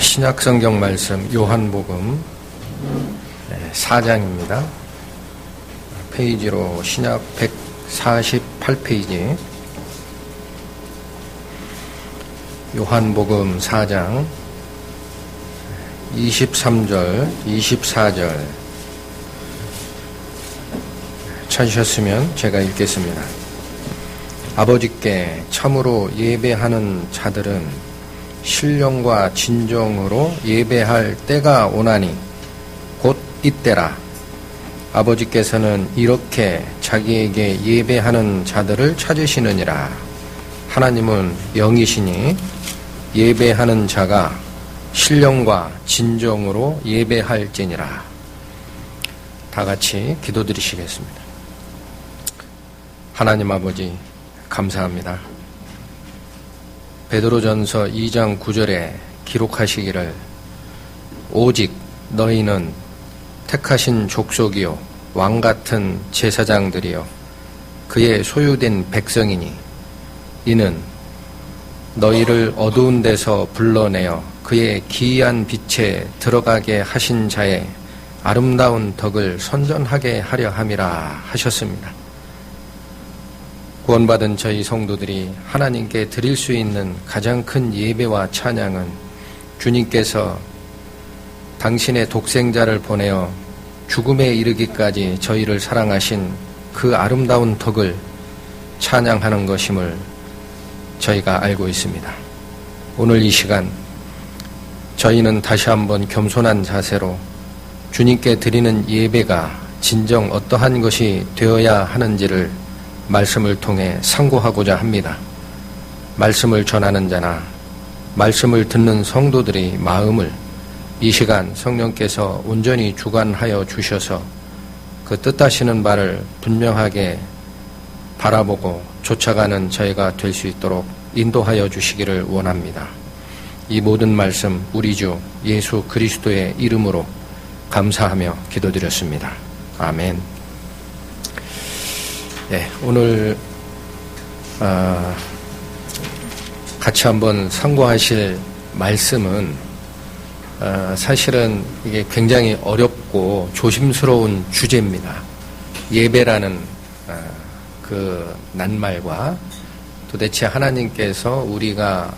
신약성경 말씀 요한복음 4장입니다. 페이지로 신약 148페이지 요한복음 4장 23절, 24절 찾으셨으면 제가 읽겠습니다. 아버지께 참으로 예배하는 자들은 신령과 진정으로 예배할 때가 오나니 곧 이때라. 아버지께서는 이렇게 자기에게 예배하는 자들을 찾으시느니라. 하나님은 영이시니 예배하는 자가 신령과 진정으로 예배할지니라. 다 같이 기도드리시겠습니다. 하나님 아버지 감사합니다. 베드로전서 2장 9절에 기록하시기를 오직 너희는 택하신 족속이요 왕같은 제사장들이요 그의 소유된 백성이니 이는 너희를 어두운 데서 불러내어 그의 기이한 빛에 들어가게 하신 자의 아름다운 덕을 선전하게 하려 함이라 하셨습니다. 구원받은 저희 성도들이 하나님께 드릴 수 있는 가장 큰 예배와 찬양은 주님께서 당신의 독생자를 보내어 죽음에 이르기까지 저희를 사랑하신 그 아름다운 덕을 찬양하는 것임을 저희가 알고 있습니다. 오늘 이 시간 저희는 다시 한번 겸손한 자세로 주님께 드리는 예배가 진정 어떠한 것이 되어야 하는지를 말씀을 통해 상고하고자 합니다. 말씀을 전하는 자나 말씀을 듣는 성도들의 마음을 이 시간 성령께서 온전히 주관하여 주셔서 그 뜻하시는 바를 분명하게 바라보고 쫓아가는 저희가 될 수 있도록 인도하여 주시기를 원합니다. 이 모든 말씀 우리 주 예수 그리스도의 이름으로 감사하며 기도드렸습니다. 아멘. 네, 오늘 같이 한번 상고하실 말씀은 사실은 이게 굉장히 어렵고 조심스러운 주제입니다. 예배라는 그 낱말과 도대체 하나님께서 우리가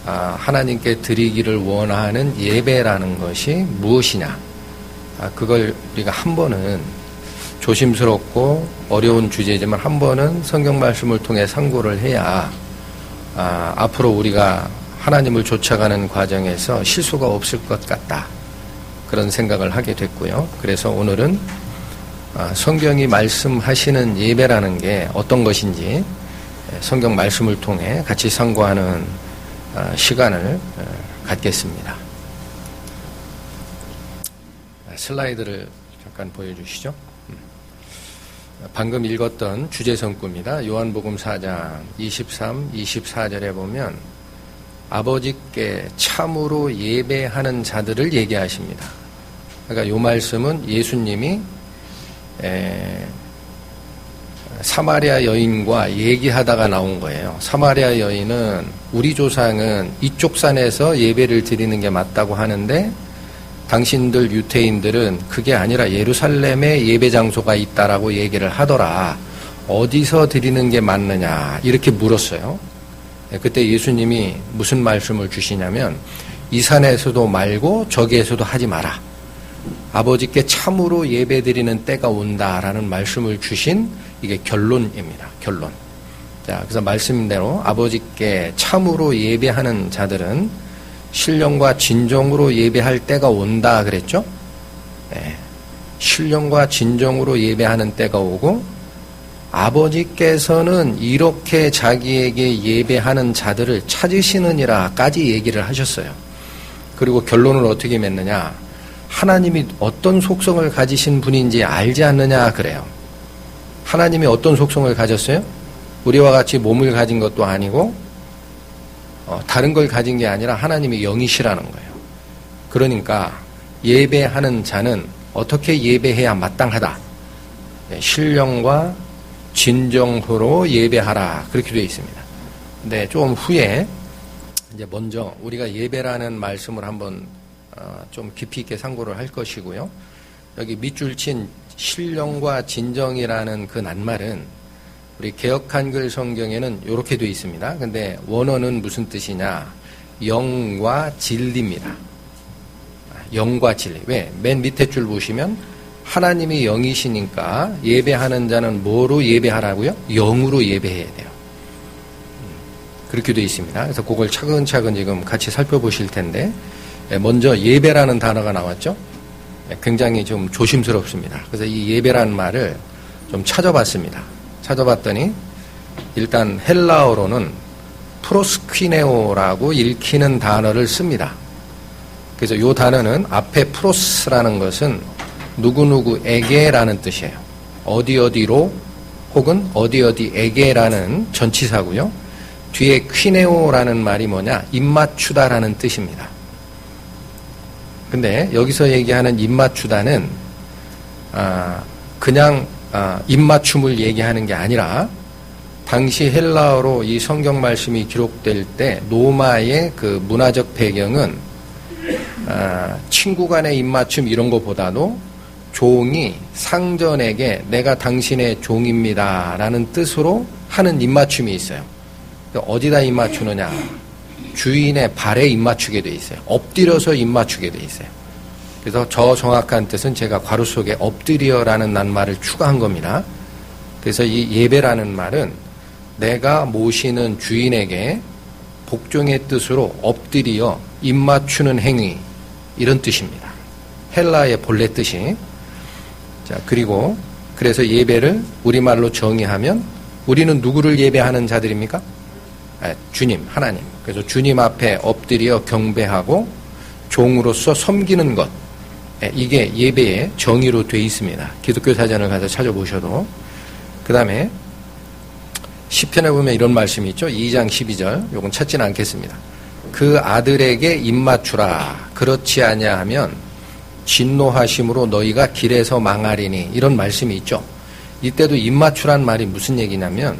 하나님께 드리기를 원하는 예배라는 것이 무엇이냐, 그걸 우리가 한 번은 조심스럽고 어려운 주제지만 한 번은 성경 말씀을 통해 상고를 해야 앞으로 우리가 하나님을 쫓아가는 과정에서 실수가 없을 것 같다, 그런 생각을 하게 됐고요. 그래서 오늘은 성경이 말씀하시는 예배라는 게 어떤 것인지 성경 말씀을 통해 같이 상고하는 시간을 갖겠습니다. 슬라이드를 잠깐 보여주시죠. 방금 읽었던 주제 성구입니다. 요한복음 4장 23, 24절에 보면 아버지께 참으로 예배하는 자들을 얘기하십니다. 그러니까 이 말씀은 예수님이 사마리아 여인과 얘기하다가 나온 거예요. 사마리아 여인은 우리 조상은 이쪽 산에서 예배를 드리는 게 맞다고 하는데 당신들 유태인들은 그게 아니라 예루살렘에 예배 장소가 있다라고 얘기를 하더라. 어디서 드리는 게 맞느냐, 이렇게 물었어요. 그때 예수님이 무슨 말씀을 주시냐면 이 산에서도 말고 저기에서도 하지 마라. 아버지께 참으로 예배 드리는 때가 온다라는 말씀을 주신 이게 결론입니다. 결론. 자, 그래서 말씀대로 아버지께 참으로 예배하는 자들은 신령과 진정으로 예배할 때가 온다 그랬죠? 네. 신령과 진정으로 예배하는 때가 오고 아버지께서는 이렇게 자기에게 예배하는 자들을 찾으시느니라까지 얘기를 하셨어요. 그리고 결론을 어떻게 맺느냐? 하나님이 어떤 속성을 가지신 분인지 알지 않느냐 그래요. 하나님이 어떤 속성을 가졌어요? 우리와 같이 몸을 가진 것도 아니고 다른 걸 가진 게 아니라 하나님이 영이시라는 거예요. 그러니까 예배하는 자는 어떻게 예배해야 마땅하다. 신령과 진정으로 예배하라, 그렇게 되어 있습니다. 근데 좀 후에 이제 먼저 우리가 예배라는 말씀을 한번 좀 깊이 있게 상고를 할 것이고요. 여기 밑줄 친 신령과 진정이라는 그 낱말은 우리 개역 한글 성경에는 이렇게 되어 있습니다. 근데 원어는 무슨 뜻이냐? 영과 진리입니다. 영과 진리. 왜? 맨 밑에 줄 보시면 하나님이 영이시니까 예배하는 자는 뭐로 예배하라고요? 영으로 예배해야 돼요. 그렇게 되어 있습니다. 그래서 그걸 차근차근 지금 같이 살펴보실 텐데, 먼저 예배라는 단어가 나왔죠? 굉장히 좀 조심스럽습니다. 그래서 이 예배라는 말을 좀 찾아봤습니다. 찾아봤더니 일단 헬라어로는 프로스퀴네오라고 읽히는 단어를 씁니다. 그래서 이 단어는 앞에 프로스라는 것은 누구누구에게라는 뜻이에요. 어디어디로 혹은 어디어디에게라는 전치사고요. 뒤에 퀴네오라는 말이 뭐냐? 입맞추다라는 뜻입니다. 근데 여기서 얘기하는 입맞추다는 그냥 입맞춤을 얘기하는 게 아니라 당시 헬라어로 이 성경 말씀이 기록될 때 로마의 그 문화적 배경은 친구 간의 입맞춤 이런 것보다도 종이 상전에게 내가 당신의 종입니다 라는 뜻으로 하는 입맞춤이 있어요. 어디다 입맞추느냐? 주인의 발에 입맞추게 돼 있어요. 엎드려서 입맞추게 돼 있어요. 그래서 저 정확한 뜻은 제가 괄호 속에 엎드려라는 낱말을 추가한 겁니다. 그래서 이 예배라는 말은 내가 모시는 주인에게 복종의 뜻으로 엎드려 입맞추는 행위 이런 뜻입니다. 헬라의 본래 뜻이. 자, 그리고 그래서 예배를 우리말로 정의하면 우리는 누구를 예배하는 자들입니까? 주님, 하나님. 그래서 주님 앞에 엎드려 경배하고 종으로서 섬기는 것. 이게 예배의 정의로 되어 있습니다. 기독교 사전을 가서 찾아보셔도. 그 다음에 시편에 보면 이런 말씀이 있죠. 2장 12절. 요건 찾지는 않겠습니다. 그 아들에게 입맞추라. 그렇지 아니하면 진노하심으로 너희가 길에서 망하리니. 이런 말씀이 있죠. 이때도 입맞추란 말이 무슨 얘기냐면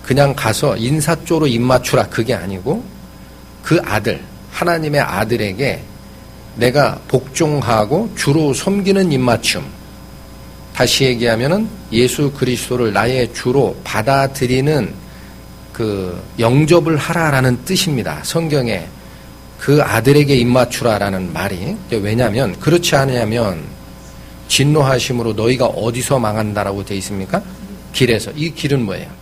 그냥 가서 인사조로 입맞추라 그게 아니고 그 아들, 하나님의 아들에게 내가 복종하고 주로 섬기는 입맞춤. 다시 얘기하면은 예수 그리스도를 나의 주로 받아들이는 그 영접을 하라라는 뜻입니다. 성경에 그 아들에게 입맞추라라는 말이. 왜냐하면 그렇지 않으면 진노하심으로 너희가 어디서 망한다라고 되어 있습니까? 길에서. 이 길은 뭐예요?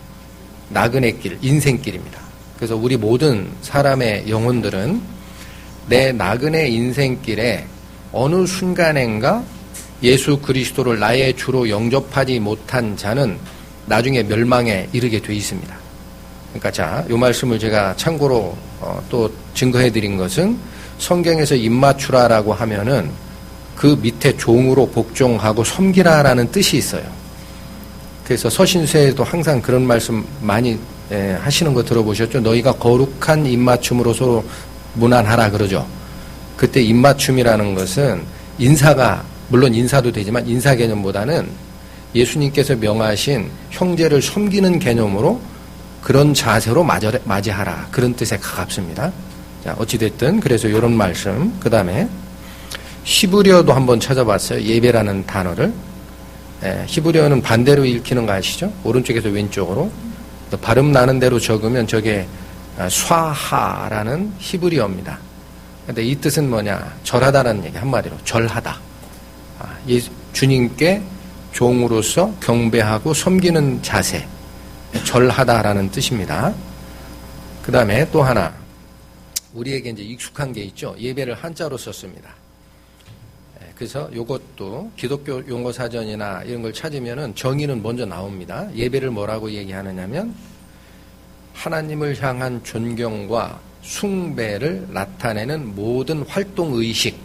나그네 길, 인생길입니다. 그래서 우리 모든 사람의 영혼들은 내 나그네 인생길에 어느 순간엔가 예수 그리스도를 나의 주로 영접하지 못한 자는 나중에 멸망에 이르게 돼 있습니다. 그러니까 자, 이 말씀을 제가 참고로 또 증거해 드린 것은 성경에서 입맞추라라고 하면은 그 밑에 종으로 복종하고 섬기라라는 뜻이 있어요. 그래서 서신서에도 항상 그런 말씀 많이 하시는 거 들어보셨죠? 너희가 거룩한 입맞춤으로 서로 문안하라 그러죠. 그때 입맞춤이라는 것은 인사가 물론 인사도 되지만 인사 개념보다는 예수님께서 명하신 형제를 섬기는 개념으로 그런 자세로 맞이하라 그런 뜻에 가깝습니다. 자, 어찌됐든 그래서 이런 말씀. 그 다음에 히브리어도 한번 찾아봤어요. 예배라는 단어를. 히브리어는 반대로 읽히는 거 아시죠? 오른쪽에서 왼쪽으로. 발음 나는 대로 적으면 저게 쏴하라는 히브리어입니다. 근데 이 뜻은 뭐냐? 절하다라는 얘기, 한마디로. 절하다. 주님께 종으로서 경배하고 섬기는 자세. 절하다라는 뜻입니다. 그 다음에 또 하나. 우리에게 이제 익숙한 게 있죠? 예배를 한자로 썼습니다. 그래서 이것도 기독교 용어 사전이나 이런 걸 찾으면은 정의는 먼저 나옵니다. 예배를 뭐라고 얘기하느냐면 하나님을 향한 존경과 숭배를 나타내는 모든 활동 의식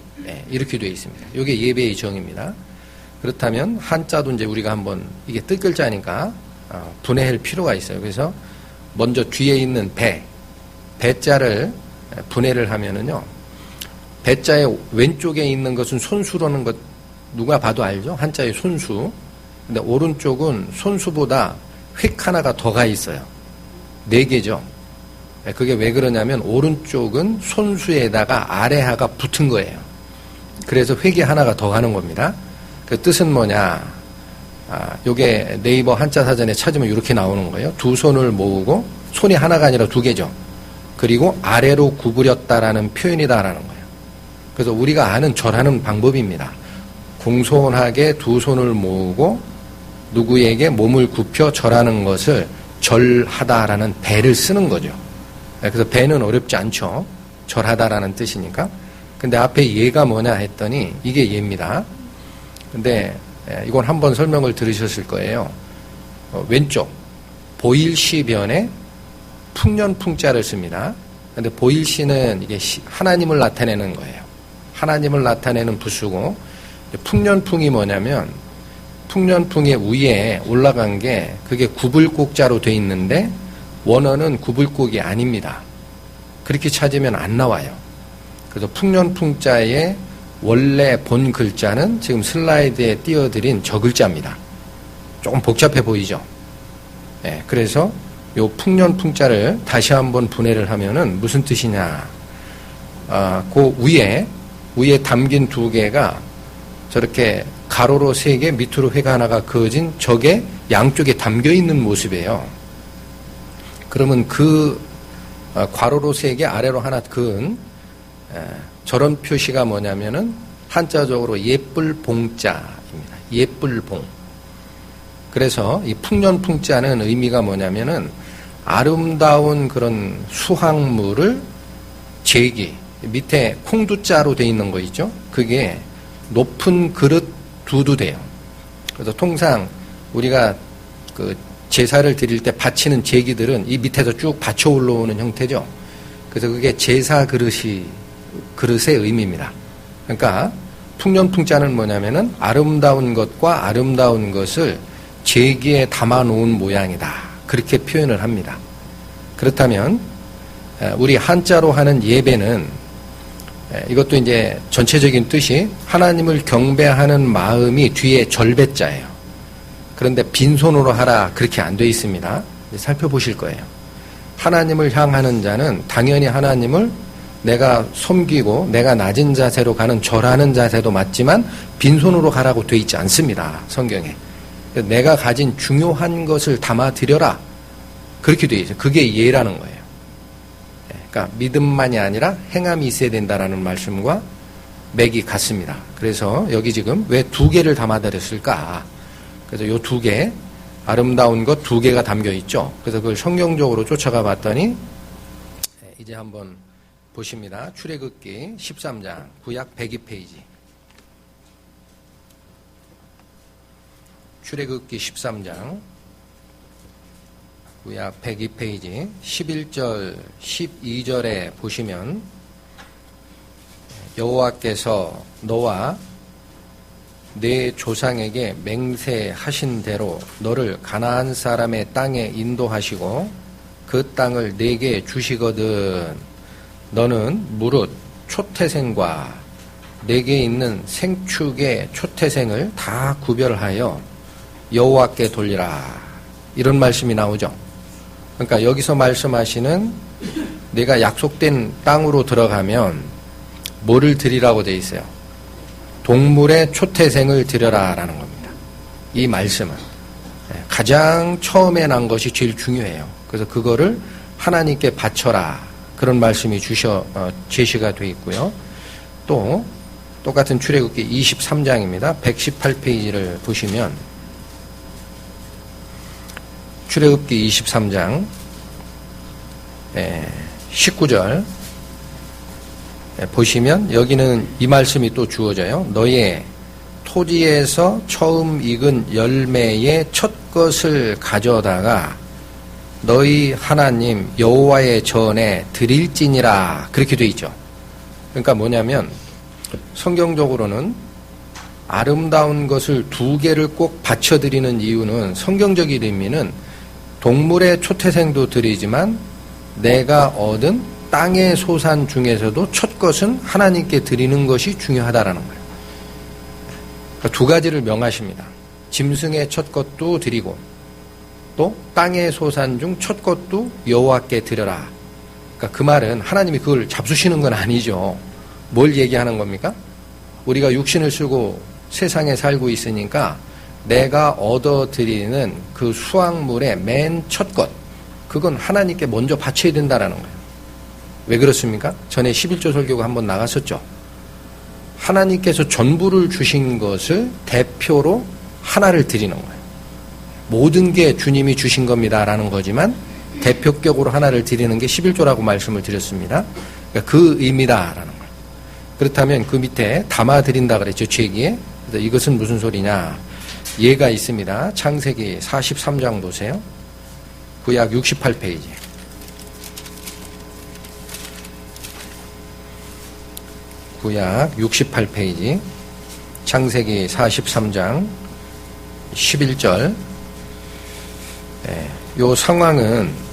이렇게 되어 있습니다. 이게 예배의 정의입니다. 그렇다면 한자도 이제 우리가 한번 이게 뜻글자니까 분해할 필요가 있어요. 그래서 먼저 뒤에 있는 배자를 분해를 하면은요. 배자의 왼쪽에 있는 것은 손수라는 것 누가 봐도 알죠? 한자의 손수. 근데 오른쪽은 손수보다 획 하나가 더 가 있어요. 4개죠. 그게 왜 그러냐면 오른쪽은 손수에다가 아래하가 붙은 거예요. 그래서 획이 하나가 더 가는 겁니다. 그 뜻은 뭐냐? 요게 네이버 한자 사전에 찾으면 이렇게 나오는 거예요. 두 손을 모으고 손이 하나가 아니라 두 개죠. 그리고 아래로 구부렸다라는 표현이다라는 거예요. 그래서 우리가 아는 절하는 방법입니다. 공손하게 두 손을 모으고 누구에게 몸을 굽혀 절하는 것을 절하다라는 배를 쓰는 거죠. 그래서 배는 어렵지 않죠. 절하다라는 뜻이니까. 근데 앞에 예가 뭐냐 했더니 이게 예입니다. 근데 이건 한번 설명을 들으셨을 거예요. 왼쪽 보일시변에 풍년풍자를 씁니다. 근데 보일시는 이게 하나님을 나타내는 거예요. 하나님을 나타내는 부수고 풍년풍이 뭐냐면 풍년풍의 위에 올라간 게 그게 구불곡자로 돼 있는데 원어는 구불곡이 아닙니다. 그렇게 찾으면 안 나와요. 그래서 풍년풍자의 원래 본 글자는 지금 슬라이드에 띄워드린 저 글자입니다. 조금 복잡해 보이죠? 네, 그래서 요 풍년풍자를 다시 한번 분해를 하면은 무슨 뜻이냐? 그 위에 담긴 두 개가 저렇게 가로로 3개, 밑으로 회가 하나가 그어진 저게 양쪽에 담겨 있는 모습이에요. 그러면 그 괄호로 3개, 아래로 하나 그은 저런 표시가 뭐냐면은 한자적으로 예쁠봉자입니다. 예쁠봉. 그래서 이 풍년풍자는 의미가 뭐냐면은 아름다운 그런 수확물을 제기, 밑에 콩두자로 돼 있는 거 있죠? 그게 높은 그릇 두도 돼요. 그래서 통상 우리가 그 제사를 드릴 때 바치는 제기들은 이 밑에서 쭉 받쳐 올라오는 형태죠. 그래서 그게 제사 그릇의 의미입니다. 그러니까 풍년풍자는 뭐냐면은 아름다운 것과 아름다운 것을 제기에 담아 놓은 모양이다. 그렇게 표현을 합니다. 그렇다면 우리 한자로 하는 예배는 이것도 이제 전체적인 뜻이 하나님을 경배하는 마음이 뒤에 절배자예요. 그런데 빈손으로 하라 그렇게 안 돼 있습니다. 살펴보실 거예요. 하나님을 향하는 자는 당연히 하나님을 내가 섬기고 내가 낮은 자세로 가는 절하는 자세도 맞지만 빈손으로 가라고 돼 있지 않습니다. 성경에. 내가 가진 중요한 것을 담아드려라. 그렇게 돼 있어요. 그게 예라는 거예요. 그러니까 믿음만이 아니라 행함이 있어야 된다라는 말씀과 맥이 같습니다. 그래서 여기 지금 왜 2개를 담아드렸을까? 그래서 요 2개, 아름다운 것 2개가 담겨 있죠. 그래서 그걸 성경적으로 쫓아가 봤더니 이제 한번 보십니다. 출애굽기 13장 구약 102페이지. 출애굽기 13장 구약 102페이지 11절 12절에 보시면 여호와께서 너와 내 조상에게 맹세하신 대로 너를 가나안 사람의 땅에 인도하시고 그 땅을 내게 주시거든 너는 무릇 초태생과 내게 있는 생축의 초태생을 다 구별하여 여호와께 돌리라. 이런 말씀이 나오죠. 그러니까 여기서 말씀하시는 내가 약속된 땅으로 들어가면 뭐를 드리라고 돼 있어요? 동물의 초태생을 드려라라는 겁니다. 이 말씀은 가장 처음에 난 것이 제일 중요해요. 그래서 그거를 하나님께 바쳐라. 그런 말씀이 제시가 되어 있고요. 또 똑같은 출애굽기 23장입니다. 118페이지를 보시면 출애굽기 23장 19절 보시면 여기는 이 말씀이 또 주어져요. 너의 토지에서 처음 익은 열매의 첫 것을 가져다가 너희 하나님 여호와의 전에 드릴지니라. 그렇게 돼 있죠. 그러니까 뭐냐면 성경적으로는 아름다운 것을 2개를 꼭 바쳐드리는 이유는 성경적인 의미는 동물의 초태생도 드리지만 내가 얻은 땅의 소산 중에서도 첫 것은 하나님께 드리는 것이 중요하다라는 거예요. 그러니까 2가지를 명하십니다. 짐승의 첫 것도 드리고 또 땅의 소산 중 첫 것도 여호와께 드려라. 그러니까 그 말은 하나님이 그걸 잡수시는 건 아니죠. 뭘 얘기하는 겁니까? 우리가 육신을 쓰고 세상에 살고 있으니까 내가 얻어드리는 그 수확물의 맨 첫 것, 그건 하나님께 먼저 바쳐야 된다라는 거예요. 왜 그렇습니까? 전에 11조 설교가 한번 나갔었죠. 하나님께서 전부를 주신 것을 대표로 하나를 드리는 거예요. 모든 게 주님이 주신 겁니다라는 거지만 대표격으로 하나를 드리는 게 11조라고 말씀을 드렸습니다. 그러니까 그 의미다라는 거예요. 그렇다면 그 밑에 담아드린다 그랬죠, 죄기에. 그래서 이것은 무슨 소리냐. 예가 있습니다. 창세기 43장 보세요. 구약 68페이지. 구약 68페이지. 창세기 43장 11절. 요 상황은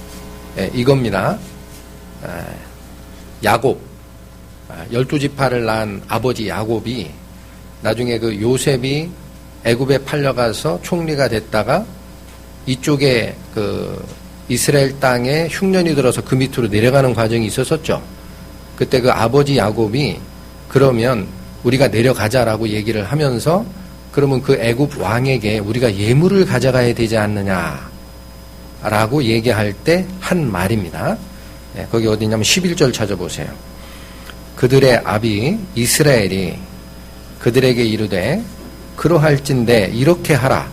이겁니다. 야곱, 12지파를 낳은 아버지 야곱이 나중에 그 요셉이 애굽에 팔려가서 총리가 됐다가 이쪽에 그 이스라엘 땅에 흉년이 들어서 그 밑으로 내려가는 과정이 있었었죠. 그때 그 아버지 야곱이 그러면 우리가 내려가자라고 얘기를 하면서 그러면 그 애굽 왕에게 우리가 예물을 가져가야 되지 않느냐라고 얘기할 때 한 말입니다. 거기 어디냐면 11절 찾아보세요. 그들의 아비 이스라엘이 그들에게 이르되 그러할진대 이렇게 하라.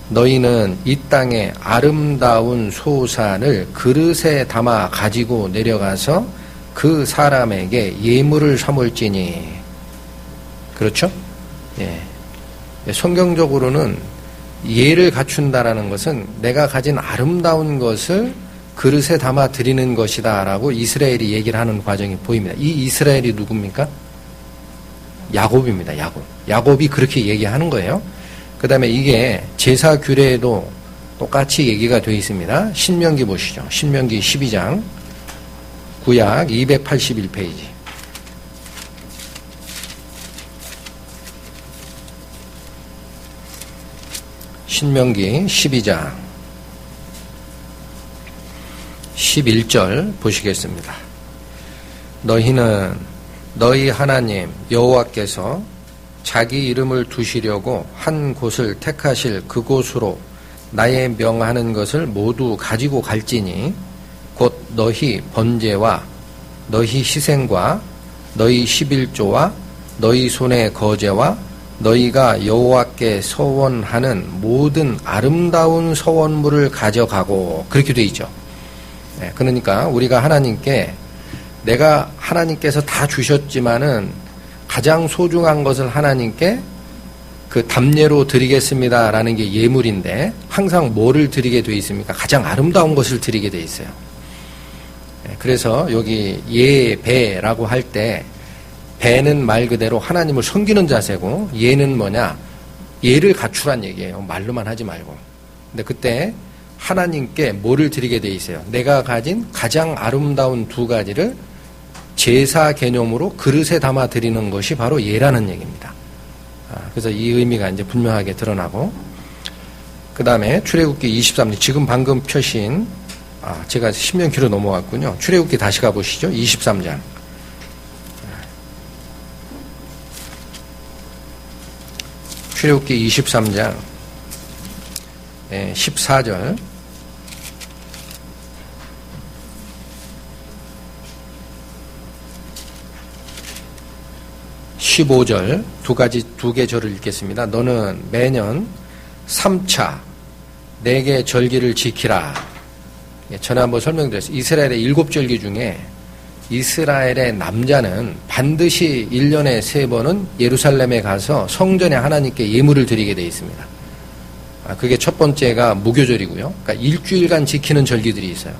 너희는 이 땅에 아름다운 소산을 그릇에 담아 가지고 내려가서 그 사람에게 예물을 삼을지니. 그렇죠? 예. 성경적으로는 예를 갖춘다라는 것은 내가 가진 아름다운 것을 그릇에 담아 드리는 것이다 라고 이스라엘이 얘기를 하는 과정이 보입니다. 이 이스라엘이 누굽니까? 야곱입니다. 야곱. 야곱이 그렇게 얘기하는 거예요. 그 다음에 이게 제사 규례에도 똑같이 얘기가 되어 있습니다. 신명기 보시죠. 신명기 12장 구약 281페이지. 신명기 12장 11절 보시겠습니다. 너희는 너희 하나님 여호와께서 자기 이름을 두시려고 한 곳을 택하실 그곳으로 나의 명하는 것을 모두 가지고 갈지니 곧 너희 번제와 너희 희생과 너희 11조와 너희 손의 거제와 너희가 여호와께 서원하는 모든 아름다운 서원물을 가져가고, 그렇게 돼 있죠. 그러니까 우리가 하나님께, 내가 하나님께서 다 주셨지만은 가장 소중한 것을 하나님께 그 담례로 드리겠습니다라는 게 예물인데, 항상 뭐를 드리게 돼 있습니까? 가장 아름다운 것을 드리게 돼 있어요. 그래서 여기 예배라고 할 때 배는 말 그대로 하나님을 섬기는 자세고, 예는 뭐냐? 예를 갖추란 얘기예요. 말로만 하지 말고. 근데 그때 하나님께 뭐를 드리게 돼 있어요? 내가 가진 가장 아름다운 두 가지를 제사 개념으로 그릇에 담아 드리는 것이 바로 예라는 얘기입니다. 그래서 이 의미가 이제 분명하게 드러나고, 그 다음에 출애굽기 23년, 지금 방금 펴신, 제가 신명기로 넘어왔군요. 출애굽기 다시 가보시죠. 23장. 출애굽기 23장 14절. (15절) 두 개 절을 읽겠습니다. 너는 매년 3차 내게 절기를 지키라. 전에 한번 설명드렸어요. 이스라엘의 7절기 중에 이스라엘의 남자는 반드시 1년에 3번은 예루살렘에 가서 성전에 하나님께 예물을 드리게 되어 있습니다. 그게 첫 번째가 무교절이고요. 그러니까 일주일간 지키는 절기들이 있어요.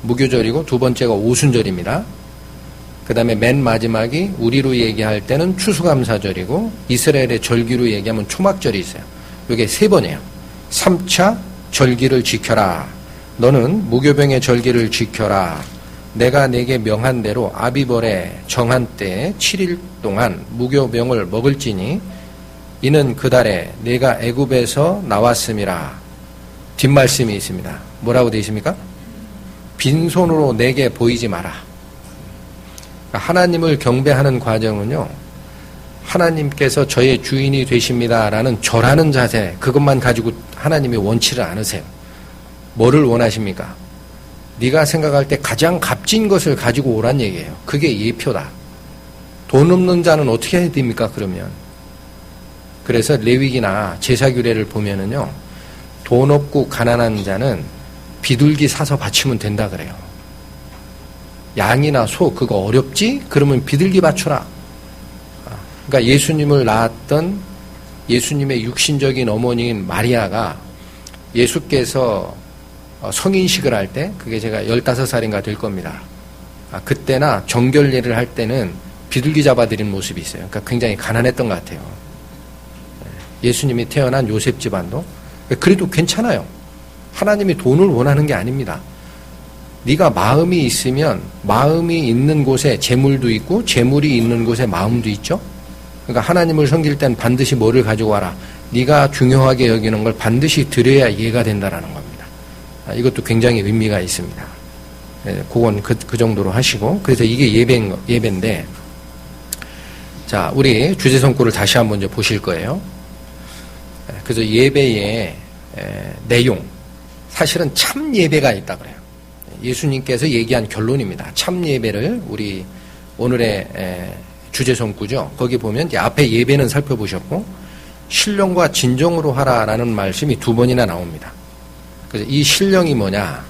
무교절이고, 두 번째가 오순절입니다. 그 다음에 맨 마지막이 우리로 얘기할 때는 추수감사절이고, 이스라엘의 절기로 얘기하면 초막절이 있어요. 이게 3번이에요. 3차 절기를 지켜라. 너는 무교병의 절기를 지켜라. 내가 내게 명한 대로 아비벌에 정한 때에 7일 동안 무교병을 먹을지니 이는 그 달에 내가 애굽에서 나왔음이라. 뒷말씀이 있습니다. 뭐라고 되어 있습니까? 빈손으로 내게 보이지 마라. 하나님을 경배하는 과정은요, 하나님께서 저의 주인이 되십니다라는 절하는 자세, 그것만 가지고 하나님이 원치를 않으세요. 뭐를 원하십니까? 네가 생각할 때 가장 값진 것을 가지고 오란 얘기예요. 그게 예표다. 돈 없는 자는 어떻게 해야 됩니까, 그러면? 그래서 레위기나 제사규례를 보면은요, 돈 없고 가난한 자는 비둘기 사서 바치면 된다 그래요. 양이나 소 그거 어렵지? 그러면 비둘기 바쳐라. 그러니까 예수님을 낳았던 예수님의 육신적인 어머니인 마리아가 예수께서 성인식을 할 때, 그게 제가 15살인가 될 겁니다. 그때나 정결례를 할 때는 비둘기 잡아드린 모습이 있어요. 그러니까 굉장히 가난했던 것 같아요. 예수님이 태어난 요셉 집안도 그래도 괜찮아요. 하나님이 돈을 원하는 게 아닙니다. 네가 마음이 있으면 마음이 있는 곳에 재물도 있고 재물이 있는 곳에 마음도 있죠. 그러니까 하나님을 섬길 땐 반드시 뭐를 가지고 와라. 네가 중요하게 여기는 걸 반드시 드려야 이해가 된다라는 겁니다. 이것도 굉장히 의미가 있습니다. 그건 그 정도로 하시고, 그래서 이게 예배인데, 자, 우리 주제성구를 다시 한번 이제 보실 거예요. 그래서 예배의 내용, 사실은 참 예배가 있다 그래요. 예수님께서 얘기한 결론입니다. 참 예배를 우리 오늘의 주제성구죠. 거기 보면 이제 앞에 예배는 살펴보셨고, 신령과 진정으로 하라라는 말씀이 2번이나 나옵니다. 그래서 이 신령이 뭐냐?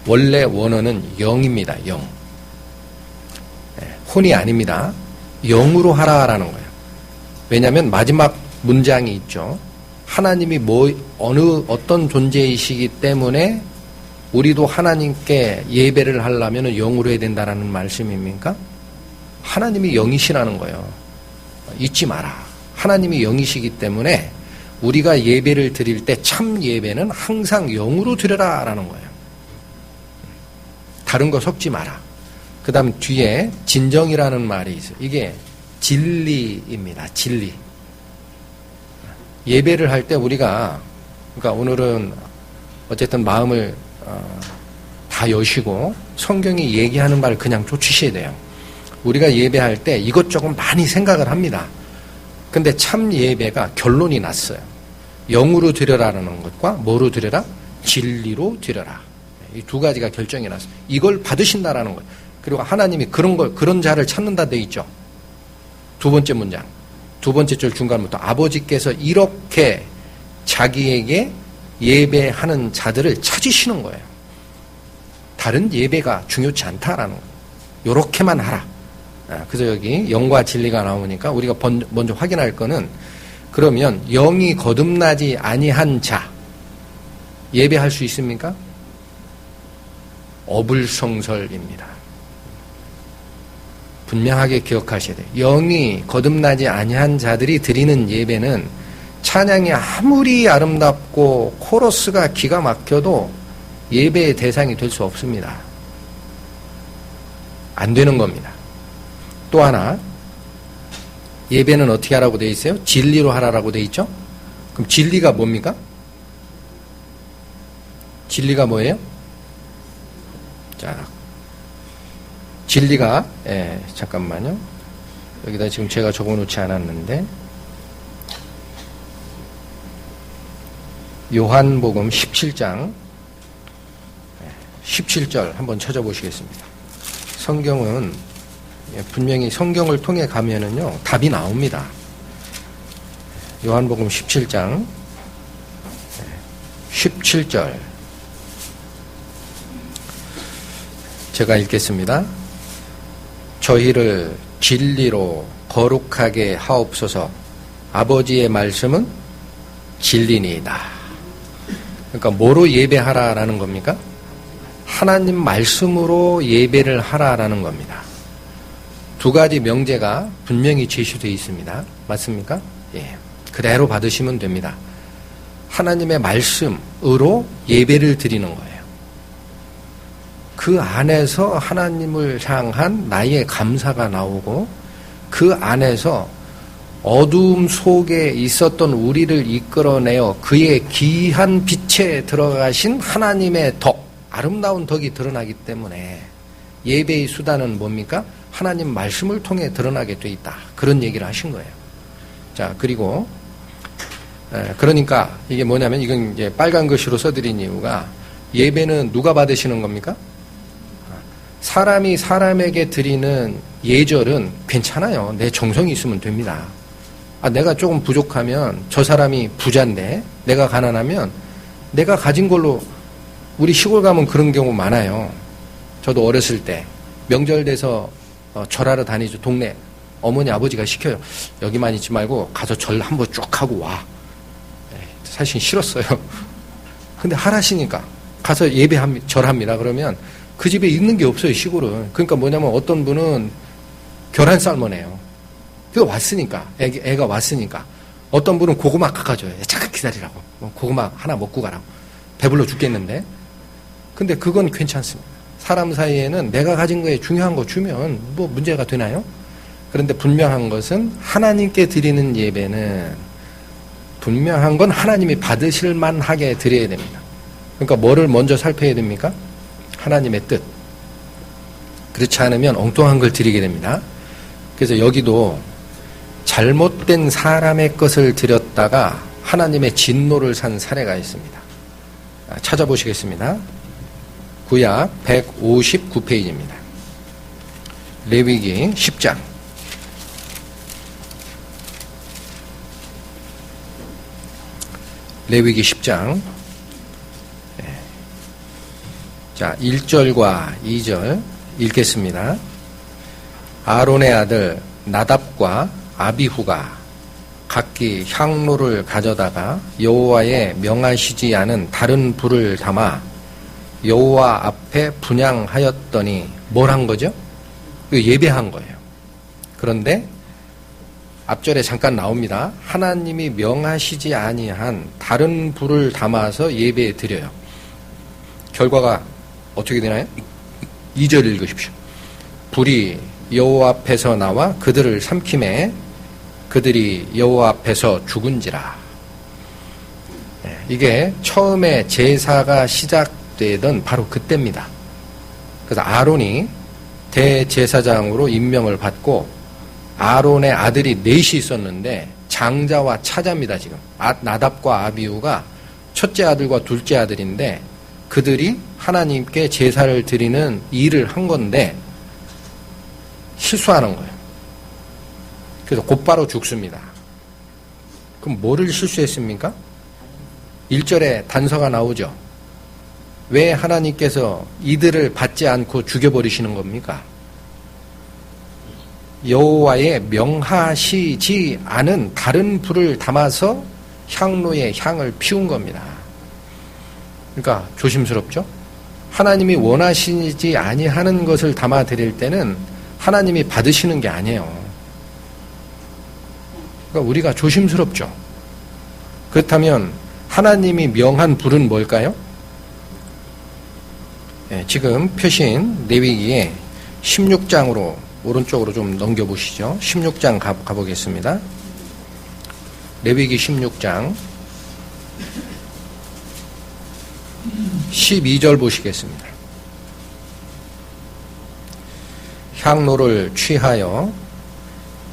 원래 원어는 영입니다. 영. 혼이 아닙니다. 영으로 하라라는 거예요. 왜냐하면 마지막 문장이 있죠. 하나님이 어떤 존재이시기 때문에 우리도 하나님께 예배를 하려면 영으로 해야 된다라는 말씀입니까? 하나님이 영이시라는 거예요. 잊지 마라. 하나님이 영이시기 때문에 우리가 예배를 드릴 때 참 예배는 항상 영으로 드려라라는 거예요. 다른 거 섞지 마라. 그 다음 뒤에 진정이라는 말이 있어요. 이게 진리입니다. 진리. 예배를 할 때 우리가, 그러니까 오늘은 어쨌든 마음을 다 여시고 성경이 얘기하는 말을 그냥 쫓으셔야 돼요. 우리가 예배할 때 이것저것 많이 생각을 합니다. 근데 참 예배가 결론이 났어요. 영으로 드려라라는 것과 뭐로 드려라? 진리로 드려라. 이 두 가지가 결정이 났어요. 이걸 받으신다라는 거예요. 그리고 하나님이 그런 자를 찾는다 돼 있죠. 2번째 문장. 2번째 절 중간부터 아버지께서 이렇게 자기에게 예배하는 자들을 찾으시는 거예요. 다른 예배가 중요치 않다라는 거예요. 요렇게만 하라. 그래서 여기 영과 진리가 나오니까 우리가 먼저 확인할 거는, 그러면 영이 거듭나지 아니한 자 예배할 수 있습니까? 어불성설입니다. 분명하게 기억하셔야 돼요. 영이 거듭나지 아니한 자들이 드리는 예배는 찬양이 아무리 아름답고 코러스가 기가 막혀도 예배의 대상이 될 수 없습니다. 안 되는 겁니다. 또 하나, 예배는 어떻게 하라고 되어 있어요? 진리로 하라고 되어 있죠? 그럼 진리가 뭡니까? 진리가 뭐예요? 자, 진리가, 잠깐만요. 여기다 지금 제가 적어놓지 않았는데, 요한복음 17장 17절 한번 찾아보시겠습니다. 성경은 분명히 성경을 통해 가면은요, 답이 나옵니다. 요한복음 17장 17절 제가 읽겠습니다. 저희를 진리로 거룩하게 하옵소서. 아버지의 말씀은 진리니이다. 그러니까 뭐로 예배하라라는 겁니까? 하나님 말씀으로 예배를 하라라는 겁니다. 2가지 명제가 분명히 제시되어 있습니다. 맞습니까? 예. 그대로 받으시면 됩니다. 하나님의 말씀으로 예배를 드리는 거예요. 그 안에서 하나님을 향한 나의 감사가 나오고, 그 안에서 어두움 속에 있었던 우리를 이끌어내어 그의 귀한 빛에 들어가신 하나님의 덕, 아름다운 덕이 드러나기 때문에 예배의 수단은 뭡니까? 하나님 말씀을 통해 드러나게 돼 있다. 그런 얘기를 하신 거예요. 자, 그리고 그러니까 이게 뭐냐면 이건 이제 빨간 글씨로 써드린 이유가 예배는 누가 받으시는 겁니까? 사람이 사람에게 드리는 예절은 괜찮아요. 내 정성이 있으면 됩니다. 내가 조금 부족하면 저 사람이 부자인데 내가 가난하면 내가 가진 걸로 우리 시골 가면 그런 경우 많아요. 저도 어렸을 때 명절 돼서 절하러 다니죠. 동네 어머니 아버지가 시켜요. 여기만 있지 말고 가서 절 한번 쭉 하고 와. 사실 싫었어요. 근데 하라시니까 가서 예배합니다. 절합니다. 그러면 그 집에 있는 게 없어요. 시골은. 그러니까 뭐냐면 어떤 분은 계란 삶아내요. 그거 왔으니까 애가 왔으니까. 어떤 분은 고구마 깎아줘요. 잠깐 기다리라고. 고구마 하나 먹고 가라고. 배불러 죽겠는데. 근데 그건 괜찮습니다. 사람 사이에는 내가 가진 거에 중요한 거 주면 뭐 문제가 되나요? 그런데 분명한 것은 하나님께 드리는 예배는 분명한 건 하나님이 받으실 만하게 드려야 됩니다. 그러니까 뭐를 먼저 살펴야 됩니까? 하나님의 뜻. 그렇지 않으면 엉뚱한 걸 드리게 됩니다. 그래서 여기도 잘못된 사람의 것을 드렸다가 하나님의 진노를 산 사례가 있습니다. 찾아보시겠습니다. 구약 159페이지입니다. 레위기 10장. 레위기 10장. 자, 1절과 2절 읽겠습니다. 아론의 아들 나답과 아비후가 각기 향로를 가져다가 여호와의 명하시지 않은 다른 불을 담아 여호와 앞에 분향하였더니 뭘 한 거죠? 예배한 거예요. 그런데 앞절에 잠깐 나옵니다. 하나님이 명하시지 아니한 다른 불을 담아서 예배에 드려요. 결과가 어떻게 되나요? 2절 읽으십시오. 불이 여호와 앞에서 나와 그들을 삼킴에 그들이 여호와 앞에서 죽은지라. 이게 처음에 제사가 시작되던 바로 그때입니다. 그래서 아론이 대제사장으로 임명을 받고 아론의 아들이 넷이 있었는데 장자와 차자입니다. 지금 나답과 아비후가 첫째 아들과 둘째 아들인데 그들이 하나님께 제사를 드리는 일을 한 건데 실수하는 거예요. 그래서 곧바로 죽습니다. 그럼 뭐를 실수했습니까? 1절에 단서가 나오죠. 왜 하나님께서 이들을 받지 않고 죽여버리시는 겁니까? 여호와의 명하시지 않은 다른 불을 담아서 향로에 향을 피운 겁니다. 그러니까 조심스럽죠? 하나님이 원하시지 아니하는 것을 담아 드릴 때는 하나님이 받으시는 게 아니에요. 그러니까 우리가 조심스럽죠. 그렇다면 하나님이 명한 불은 뭘까요? 네, 지금 표신 레위기에 16장으로 오른쪽으로 좀 넘겨보시죠. 16장 가보겠습니다. 레위기 16장 12절 보시겠습니다. 향로를 취하여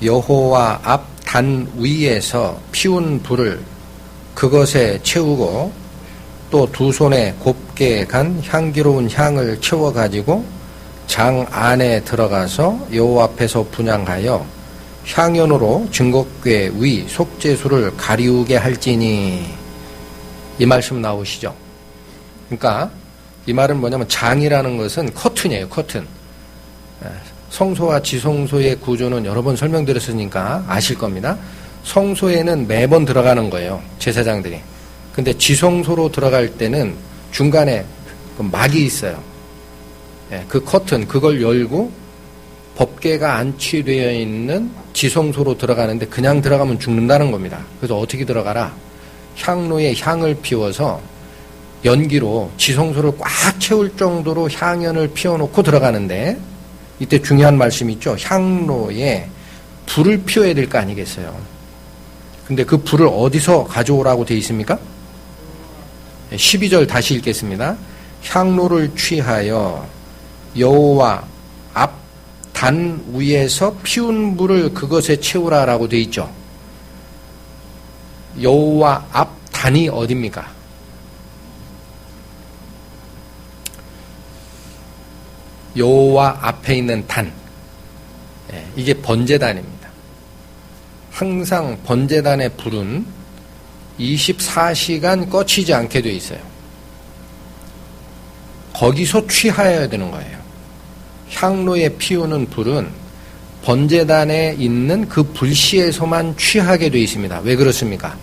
여호와 앞 단 위에서 피운 불을 그것에 채우고 또 두 손에 곱게 간 향기로운 향을 채워가지고 장 안에 들어가서 여호와 앞에서 분향하여 향연으로 증거궤 위 속죄수를 가리우게 할지니. 이 말씀 나오시죠? 그러니까 이 말은 뭐냐면 장이라는 것은 커튼이에요. 커튼. 성소와 지성소의 구조는 여러 번 설명드렸으니까 아실 겁니다. 성소에는 매번 들어가는 거예요. 제사장들이. 근데 지성소로 들어갈 때는 중간에 막이 있어요. 그 커튼, 그걸 열고 법궤가 안치되어 있는 지성소로 들어가는데 그냥 들어가면 죽는다는 겁니다. 그래서 어떻게 들어가라? 향로에 향을 피워서 연기로 지성소를 꽉 채울 정도로 향연을 피워놓고 들어가는데 이때 중요한 말씀이 있죠. 향로에 불을 피워야 될 거 아니겠어요. 근데 그 불을 어디서 가져오라고 되어 있습니까? 12절 다시 읽겠습니다. 향로를 취하여 여호와 앞 단 위에서 피운 불을 그것에 채우라라고 되어 있죠. 여호와 앞 단이 어디입니까? 여호와 앞에 있는 단, 이게 번제단입니다. 항상 번제단의 불은 24시간 꺼지지 않게 되어 있어요. 거기서 취하여야 되는 거예요. 향로에 피우는 불은 번제단에 있는 그 불씨에서만 취하게 되어 있습니다. 왜 그렇습니까?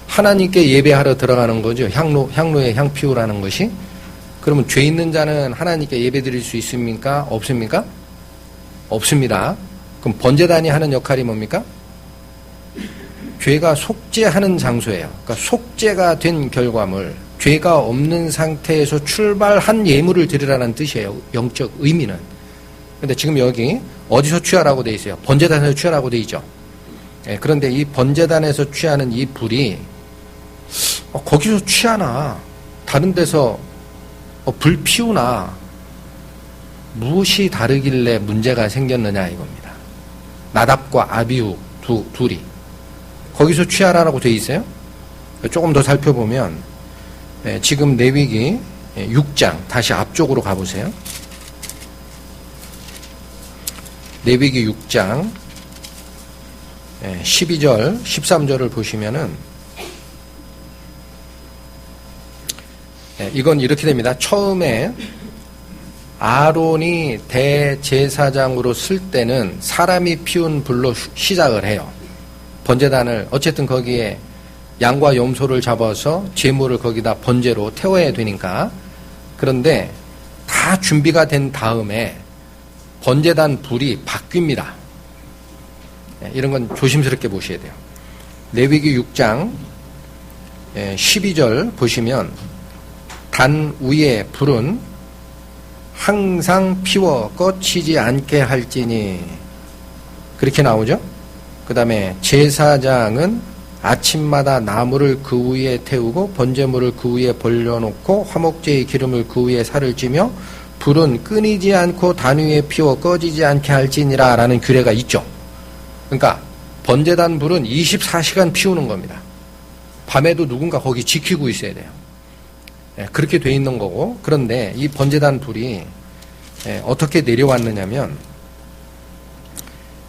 하나님께 예배하러 들어가는 거죠. 향로에 향 피우라는 것이. 그러면 죄 있는 자는 하나님께 예배 드릴 수 있습니까? 없습니까? 없습니다. 그럼 번제단이 하는 역할이 뭡니까? 죄가 속죄하는 장소예요. 그러니까 속죄가 된 결과물, 죄가 없는 상태에서 출발한 예물을 드리라는 뜻이에요. 영적 의미는. 근데 지금 여기 어디서 취하라고 돼 있어요? 번제단에서 취하라고 돼 있죠. 그런데 이 번제단에서 취하는 이 불이 거기서 취하나 다른 데서 불 피우나 무엇이 다르길래 문제가 생겼느냐 이겁니다. 나답과 아비후 둘이 거기서 취하라고 돼 있어요. 조금 더 살펴보면 지금 레위기 6장 다시 앞쪽으로 가보세요. 레위기 6장 12절 13절을 보시면은 이건 이렇게 됩니다. 처음에 아론이 대제사장으로 쓸 때는 사람이 피운 불로 시작을 해요. 번제단을 어쨌든 거기에 양과 염소를 잡아서 제물을 거기다 번제로 태워야 되니까. 그런데 다 준비가 된 다음에 번제단 불이 바뀝니다. 이런 건 조심스럽게 보셔야 돼요. 레위기 6장 12절 보시면 단 위에 불은 항상 피워 꺼지지 않게 할지니 그렇게 나오죠. 그 다음에 제사장은 아침마다 나무를 그 위에 태우고 번제물을 그 위에 벌려놓고 화목제의 기름을 그 위에 살을 찌며 불은 끊이지 않고 단 위에 피워 꺼지지 않게 할지니라 라는 규례가 있죠. 그러니까 번제단 불은 24시간 피우는 겁니다. 밤에도 누군가 거기 지키고 있어야 돼요. 그렇게 돼 있는 거고. 그런데 이 번제단 불이 어떻게 내려왔느냐면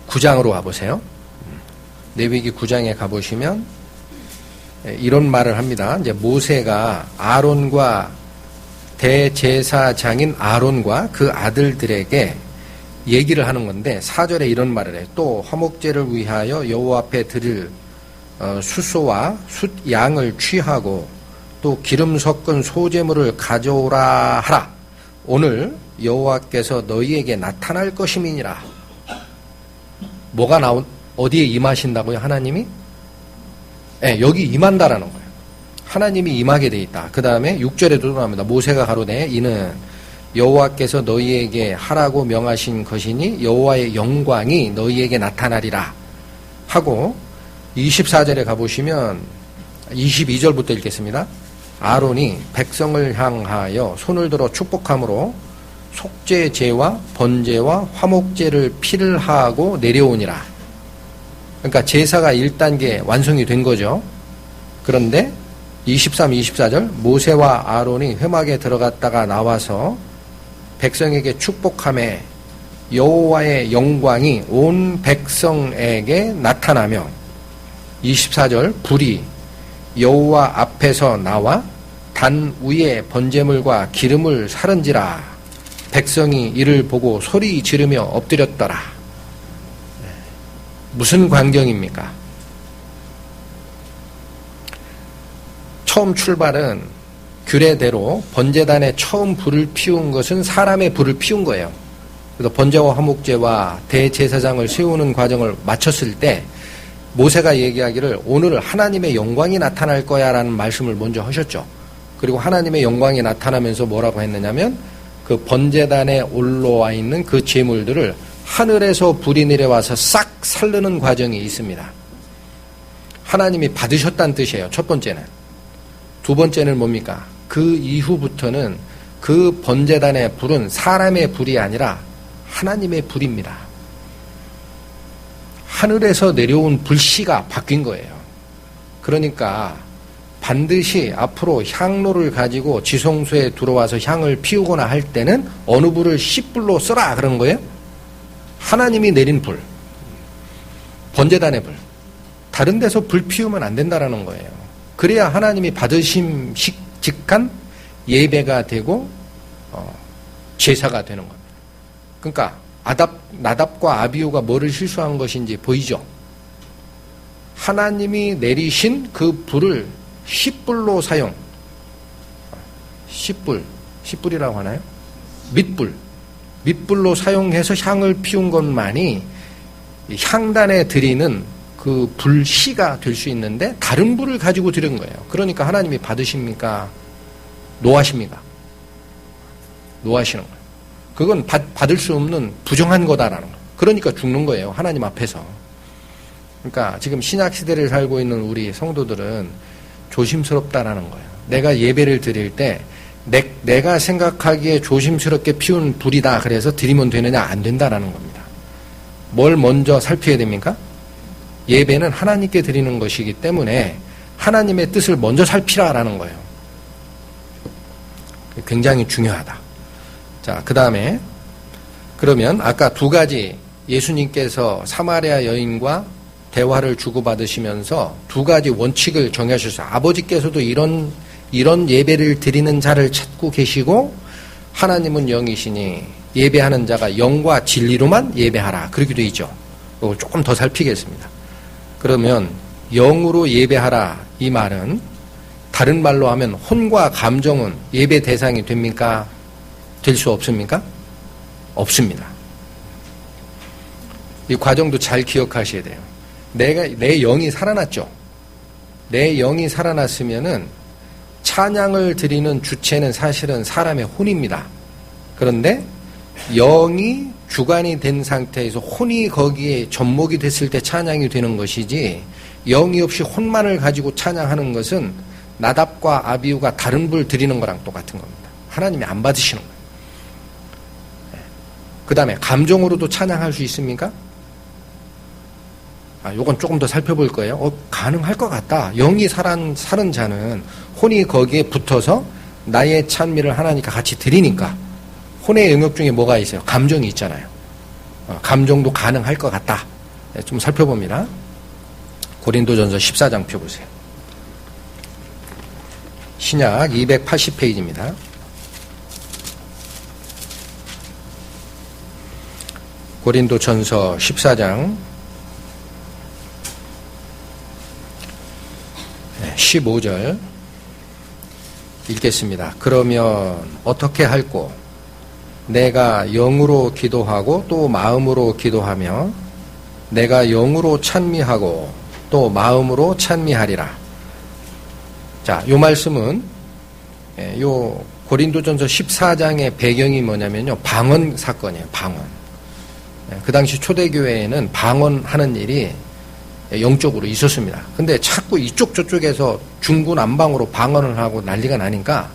9장으로 가보세요. 레위기 9장에 가보시면 이런 말을 합니다. 이제 모세가 아론과 대제사장인 아론과 그 아들들에게 얘기를 하는 건데 4절에 이런 말을 해요. 또 화목제를 위하여 여호와 앞에 드릴 숫소와 숫양을 취하고 또 기름 섞은 소제물을 가져오라 하라. 오늘 여호와께서 너희에게 나타날 것임이니라. 뭐가 어디에 임하신다고요? 하나님이? 여기 임한다라는 거예요. 하나님이 임하게 돼 있다. 그 다음에 6절에도 나옵니다. 모세가 가로되 이는 여호와께서 너희에게 하라고 명하신 것이니 여호와의 영광이 너희에게 나타나리라 하고 24절에 가보시면 22절부터 읽겠습니다. 아론이 백성을 향하여 손을 들어 축복함으로 속죄제와 번제와 화목제를 피를 하고 내려오니라. 그러니까 제사가 1단계 완성이 된 거죠. 그런데 23, 24절 모세와 아론이 회막에 들어갔다가 나와서 백성에게 축복하며 여호와의 영광이 온 백성에게 나타나며 24절 불이 여호와 앞에서 나와 단 위에 번제물과 기름을 사른지라. 백성이 이를 보고 소리 지르며 엎드렸더라. 무슨 광경입니까? 처음 출발은 규례대로 번제단에 처음 불을 피운 것은 사람의 불을 피운 거예요. 그래서 번제와 화목제와 대제사장을 세우는 과정을 마쳤을 때 모세가 얘기하기를 오늘 하나님의 영광이 나타날 거야 라는 말씀을 먼저 하셨죠. 그리고 하나님의 영광이 나타나면서 뭐라고 했느냐면 그 번제단에 올라와 있는 그 제물들을 하늘에서 불이 내려와서 싹 살르는 과정이 있습니다. 하나님이 받으셨다는 뜻이에요. 첫 번째는. 두 번째는 뭡니까? 그 이후부터는 그 번제단의 불은 사람의 불이 아니라 하나님의 불입니다. 하늘에서 내려온 불씨가 바뀐 거예요. 그러니까 반드시 앞으로 향로를 가지고 지성소에 들어와서 향을 피우거나 할 때는 어느 불을 씨불로 써라 그러는 거예요. 하나님이 내린 불, 번제단의 불. 다른 데서 불 피우면 안 된다라는 거예요. 그래야 하나님이 받으심직한 예배가 되고 제사가 되는 겁니다. 그러니까 나답과 아비후가 뭐를 실수한 것인지 보이죠? 하나님이 내리신 그 불을 씨불로 사용, 씨불이라고 하나요? 밑불로 사용해서 향을 피운 것만이 향단에 드리는 그 불씨가 될 수 있는데 다른 불을 가지고 드린 거예요. 그러니까 하나님이 받으십니까? 노하십니까? 노하시는 거예요. 그건 받을 수 없는 부정한 거다라는 거예요. 그러니까 죽는 거예요. 하나님 앞에서. 그러니까 지금 신약 시대를 살고 있는 우리 성도들은 조심스럽다라는 거예요. 내가 예배를 드릴 때 내가 생각하기에 조심스럽게 피운 불이다 그래서 드리면 되느냐? 안 된다라는 겁니다. 뭘 먼저 살펴야 됩니까? 예배는 하나님께 드리는 것이기 때문에 하나님의 뜻을 먼저 살피라라는 거예요. 굉장히 중요하다. 자, 그 다음에 그러면 아까 두 가지 예수님께서 사마리아 여인과 대화를 주고받으시면서 두 가지 원칙을 정하셨어요. 아버지께서도 이런 예배를 드리는 자를 찾고 계시고 하나님은 영이시니 예배하는 자가 영과 진리로만 예배하라. 그렇게 되어 있죠. 이걸 조금 더 살피겠습니다. 그러면 영으로 예배하라 이 말은 다른 말로 하면 혼과 감정은 예배 대상이 됩니까? 될 수 없습니까? 없습니다. 이 과정도 잘 기억하셔야 돼요. 내 영이 살아났죠. 내 영이 살아났으면은 찬양을 드리는 주체는 사실은 사람의 혼입니다. 그런데 영이 주관이 된 상태에서 혼이 거기에 접목이 됐을 때 찬양이 되는 것이지 영이 없이 혼만을 가지고 찬양하는 것은 나답과 아비후가 다른 불 드리는 거랑 똑같은 겁니다. 하나님이 안 받으시는 거예요. 그 다음에 감정으로도 찬양할 수 있습니까? 요건 조금 더 살펴볼 거예요. 가능할 것 같다. 영이 살은 자는 혼이 거기에 붙어서 나의 찬미를 하나님과 같이 드리니까 혼의 영역 중에 뭐가 있어요? 감정이 있잖아요. 감정도 가능할 것 같다. 좀 살펴봅니다. 고린도전서 14장 펴보세요. 신약 280페이지입니다. 고린도전서 14장 15절 읽겠습니다. 그러면 어떻게 할꼬? 내가 영으로 기도하고 또 마음으로 기도하며 내가 영으로 찬미하고 또 마음으로 찬미하리라. 자, 요 말씀은 요 고린도전서 14장의 배경이 뭐냐면요. 방언 사건이에요. 방언. 그 당시 초대교회에는 방언하는 일이 영적으로 있었습니다. 근데 자꾸 이쪽 저쪽에서 중구난방으로 방언을 하고 난리가 나니까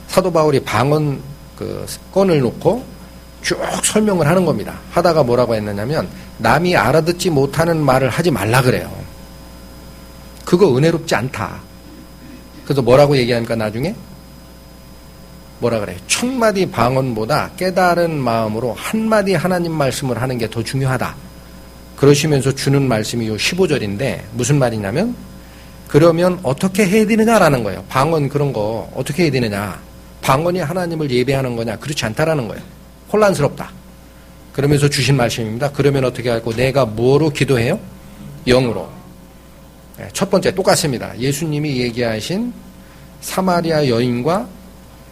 사도 바울이 방언 건을 놓고 쭉 설명을 하는 겁니다. 하다가 뭐라고 했느냐면 남이 알아듣지 못하는 말을 하지 말라 그래요. 그거 은혜롭지 않다. 그래서 뭐라고 얘기하니까 나중에 뭐라 그래요? 1000마디 방언보다 깨달은 마음으로 한마디 하나님 말씀을 하는 게 더 중요하다. 그러시면서 주는 말씀이 요 15절인데 무슨 말이냐면 그러면 어떻게 해야 되느냐라는 거예요. 방언 그런 거 어떻게 해야 되느냐. 방언이 하나님을 예배하는 거냐. 그렇지 않다라는 거예요. 혼란스럽다. 그러면서 주신 말씀입니다. 그러면 어떻게 할고 내가 뭐로 기도해요? 영으로. 첫 번째 똑같습니다. 예수님이 얘기하신 사마리아 여인과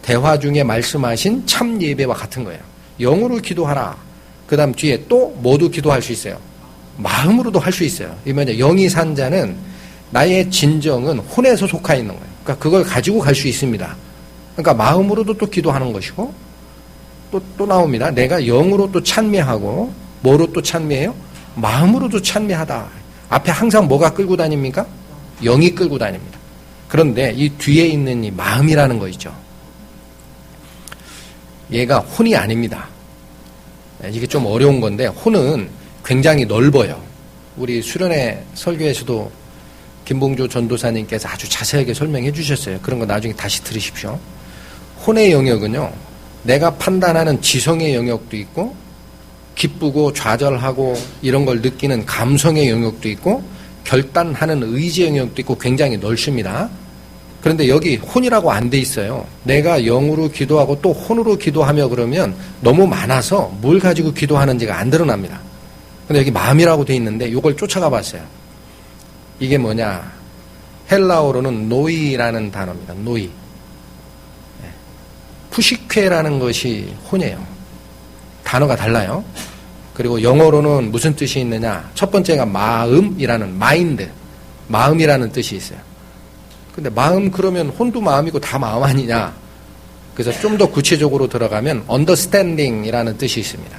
대화 중에 말씀하신 참 예배와 같은 거예요. 영으로 기도하라. 그 다음 뒤에 또 모두 기도할 수 있어요. 마음으로도 할 수 있어요. 이면 영이 산 자는 나의 진정은 혼에서 속하 있는 거예요. 그러니까 그걸 가지고 갈 수 있습니다. 그러니까 마음으로도 또 기도하는 것이고 또 나옵니다. 내가 영으로 또 찬미하고 뭐로 또 찬미해요? 마음으로도 찬미하다. 앞에 항상 뭐가 끌고 다닙니까? 영이 끌고 다닙니다. 그런데 이 뒤에 있는 이 마음이라는 거 있죠. 얘가 혼이 아닙니다. 이게 좀 어려운 건데 혼은 굉장히 넓어요. 우리 수련회 설교에서도 김봉조 전도사님께서 아주 자세하게 설명해 주셨어요. 그런 거 나중에 다시 들으십시오. 혼의 영역은요, 내가 판단하는 지성의 영역도 있고 기쁘고 좌절하고 이런 걸 느끼는 감성의 영역도 있고 결단하는 의지의 영역도 있고 굉장히 넓습니다. 그런데 여기 혼이라고 안 돼 있어요. 내가 영으로 기도하고 또 혼으로 기도하며 그러면 너무 많아서 뭘 가지고 기도하는지가 안 드러납니다. 근데 여기 마음이라고 돼 있는데 이걸 쫓아가 봤어요. 이게 뭐냐? 헬라어로는 노이라는 단어입니다. 노이. 푸시케라는 것이 혼이에요. 단어가 달라요. 그리고 영어로는 무슨 뜻이 있느냐? 첫 번째가 마음이라는 마인드, 마음이라는 뜻이 있어요. 근데 마음 그러면 혼도 마음이고 다 마음 아니냐? 그래서 좀 더 구체적으로 들어가면 understanding이라는 뜻이 있습니다.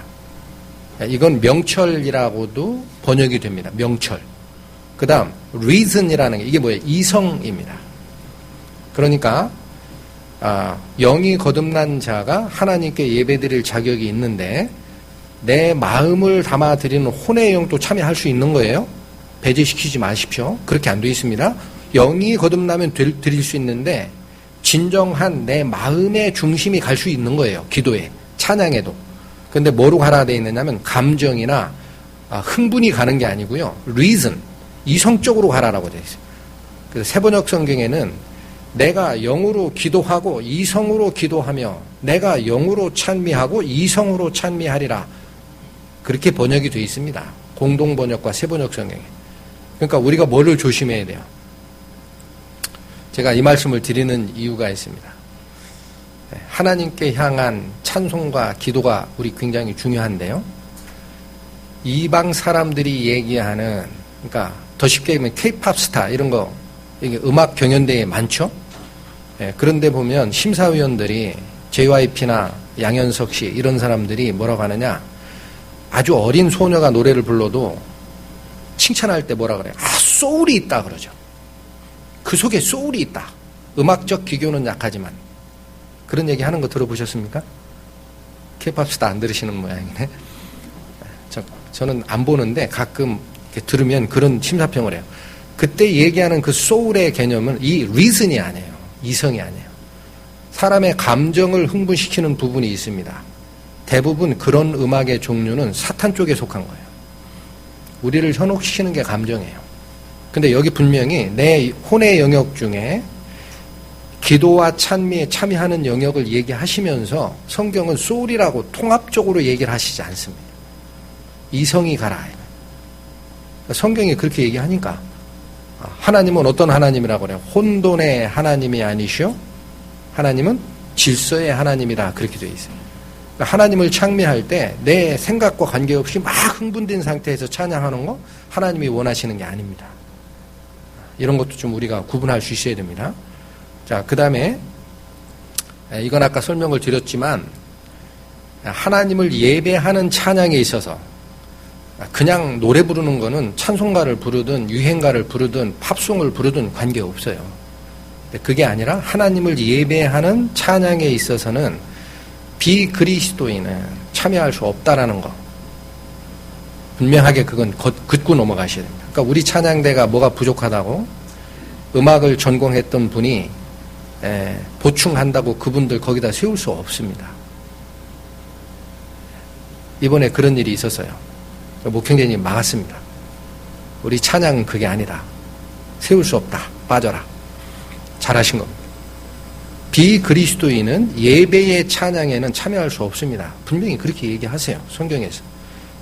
이건 명철이라고도 번역이 됩니다. 명철. 그 다음 reason이라는 게 이게 뭐예요? 이성입니다. 그러니까 영이 거듭난 자가 하나님께 예배드릴 자격이 있는데 내 마음을 담아드리는 혼의 영도 참여할 수 있는 거예요. 배제시키지 마십시오. 그렇게 안 돼 있습니다. 영이 거듭나면 드릴 수 있는데 진정한 내 마음의 중심이 갈 수 있는 거예요. 기도에, 찬양에도. 근데 뭐로 가라 돼 있느냐면 감정이나 흥분이 가는 게 아니고요. reason, 이성적으로 가라라고 돼 있어요. 그래서 세번역 성경에는 내가 영으로 기도하고 이성으로 기도하며 내가 영으로 찬미하고 이성으로 찬미하리라. 그렇게 번역이 되어 있습니다. 공동번역과 세번역 성경에. 그러니까 우리가 뭐를 조심해야 돼요? 제가 이 말씀을 드리는 이유가 있습니다. 하나님께 향한 찬송과 기도가 우리 굉장히 중요한데요. 이방 사람들이 얘기하는, 그러니까 더 쉽게 얘기하면 K-팝 스타 이런 거, 이게 음악 경연대회 많죠? 그런데 보면 심사위원들이 JYP나 양현석 씨 이런 사람들이 뭐라고 하느냐, 아주 어린 소녀가 노래를 불러도 칭찬할 때 뭐라 그래요? 소울이 있다 그러죠. 그 속에 소울이 있다. 음악적 기교는 약하지만. 그런 얘기 하는 거 들어보셨습니까? K-팝 스타 안 들으시는 모양이네. 저는 안 보는데 가끔 이렇게 들으면 그런 심사평을 해요. 그때 얘기하는 그 소울의 개념은 이 리즌이 아니에요. 이성이 아니에요. 사람의 감정을 흥분시키는 부분이 있습니다. 대부분 그런 음악의 종류는 사탄 쪽에 속한 거예요. 우리를 현혹시키는 게 감정이에요. 근데 여기 분명히 내 혼의 영역 중에 기도와 찬미에 참여하는 영역을 얘기하시면서 성경은 소울이라고 통합적으로 얘기를 하시지 않습니다. 이성이 가라. 성경이 그렇게 얘기하니까 하나님은 어떤 하나님이라고 그래요? 혼돈의 하나님이 아니시오? 하나님은 질서의 하나님이다. 그렇게 되어 있어요. 하나님을 찬미할 때 내 생각과 관계없이 막 흥분된 상태에서 찬양하는 거 하나님이 원하시는 게 아닙니다. 이런 것도 좀 우리가 구분할 수 있어야 됩니다. 자, 그 다음에 이건 아까 설명을 드렸지만 하나님을 예배하는 찬양에 있어서 그냥 노래 부르는 거는 찬송가를 부르든 유행가를 부르든 팝송을 부르든 관계없어요. 그게 아니라 하나님을 예배하는 찬양에 있어서는 비그리스도인은 참여할 수 없다라는 거. 분명하게 그건 긋고 넘어가셔야 됩니다. 그러니까 우리 찬양대가 뭐가 부족하다고 음악을 전공했던 분이 보충한다고 그분들 거기다 세울 수 없습니다. 이번에 그런 일이 있었어요. 목형제님 막았습니다. 우리 찬양은 그게 아니다. 세울 수 없다. 빠져라. 잘하신 겁니다. 비그리스도인은 예배의 찬양에는 참여할 수 없습니다. 분명히 그렇게 얘기하세요. 성경에서.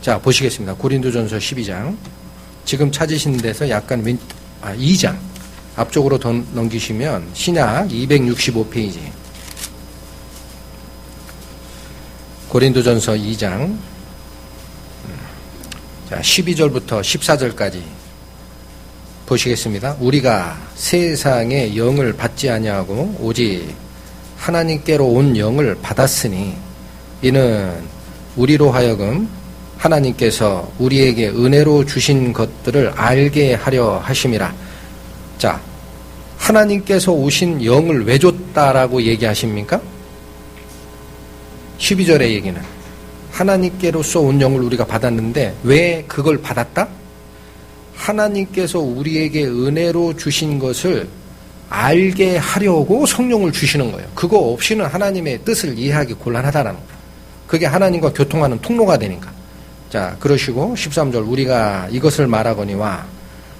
자, 보시겠습니다. 고린도전서 12장. 지금 찾으신 데서 약간 2장. 앞쪽으로 더 넘기시면 신약 265페이지. 고린도전서 2장. 자, 12절부터 14절까지 보시겠습니다. 우리가 세상의 영을 받지 아니하고 오직 하나님께로 온 영을 받았으니 이는 우리로 하여금 하나님께서 우리에게 은혜로 주신 것들을 알게 하려 하심이라. 자, 하나님께서 오신 영을 왜 줬다라고 얘기하십니까? 12절의 얘기는 하나님께로서 온 영을 우리가 받았는데 왜 그걸 받았다? 하나님께서 우리에게 은혜로 주신 것을 알게 하려고 성령을 주시는 거예요. 그거 없이는 하나님의 뜻을 이해하기 곤란하다는 거예요. 그게 하나님과 교통하는 통로가 되니까. 자, 그러시고 13절 우리가 이것을 말하거니와